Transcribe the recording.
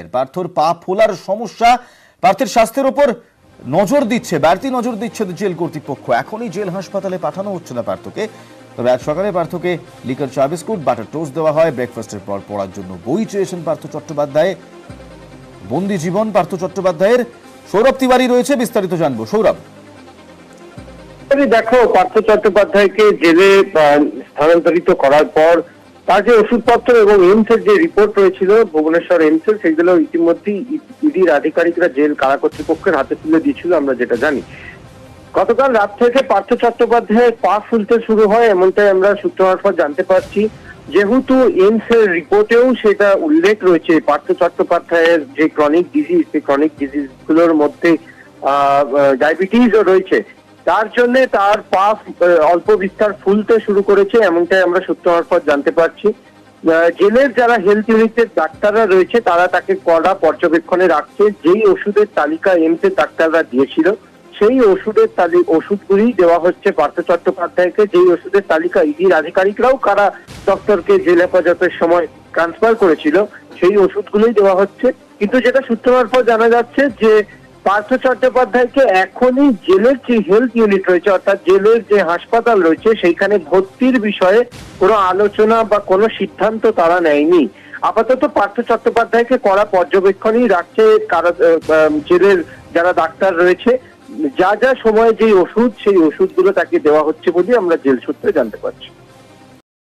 পার্থর পা ফোলার সমস্যা, পার্থের স্বাস্থ্যের উপর বাড়তি নজর দিচ্ছে জেল কর্তৃপক্ষ। এখনই জেল হাসপাতালে পাঠানো হচ্ছে না পার্থকে। তবে আজ সকালে পার্থকে লিকার চা বিস্কুট, বাটার টোস্ট দেওয়া হয়। ব্রেকফাস্টের পর পড়ার জন্য বই চেয়েছেন পার্থ চট্টোপাধ্যায়। বন্দি জীবন পার্থ চট্টোপাধ্যায়ের। সৌরভ তিওয়ারি রয়েছে, বিস্তারিত জানবো। সৌরভ, দেখো, পার্থ চট্টোপাধ্যায়কে জেলে স্থানান্তরিত করার পর তার যে ওষুধপত্র এবং এইমস এর যে রিপোর্ট রয়েছিল ভুবনেশ্বর এইমস এর, সেগুলো ইতিমধ্যেই ইডির আধিকারিকরা জেল কারা কর্তৃপক্ষের হাতে তুলে দিয়েছিল, আমরা যেটা জানি। গতকাল রাত থেকে পার্থ চট্টোপাধ্যায়ের পা ফুলতে শুরু হয়, এমনটাই আমরা সূত্র মারফত জানতে পারছি। যেহেতু এইমস এর রিপোর্টেও সেটা উল্লেখ রয়েছে, পার্থ চট্টোপাধ্যায়ের যে ক্রনিক ডিজিজ, সেই ক্রনিক ডিজিজ গুলোর মধ্যে ডায়াবেটিসও রয়েছে, তার জন্য তার পা অল্প বিস্তার ফুলতে শুরু করেছে, এমনটাই আমরা সূত্র মারফত জানতে পারছি। জেলের যারা হেলথ ইউনিটের ডাক্তাররা রয়েছে তারা তাকে কড়া পর্যবেক্ষণে রাখছে। যেই ওষুধের তালিকা এইমস এর ডাক্তাররা দিয়েছিল, সেই ওষুধগুলি দেওয়া হচ্ছে পার্থ চট্টোপাধ্যায়কে। যেই ওষুধের তালিকা ইডির আধিকারিকরাও কারা দপ্তরকে জেল হেফাজতের সময় ট্রান্সফার করেছিল, সেই ওষুধগুলোই দেওয়া হচ্ছে। কিন্তু যেটা সূত্র মারফত জানা যাচ্ছে যে পার্থ চট্টোপাধ্যায়কে এখনই জেলের যে হেলথ ইউনিট রয়েছে, অর্থাৎ জেলের যে হাসপাতাল রয়েছে, সেইখানে ভর্তির বিষয়ে কোনো আলোচনা বা কোনো সিদ্ধান্ত তারা নেয়নি। আপাতত পার্থ চট্টোপাধ্যায়কে কড়া পর্যবেক্ষণই রাখছে জেলের যারা ডাক্তার রয়েছে। যা যা সময়ে যে ওষুধ, সেই ওষুধগুলো তাকে দেওয়া হচ্ছে বলে আমরা জেল সূত্রে জানতে পারছি।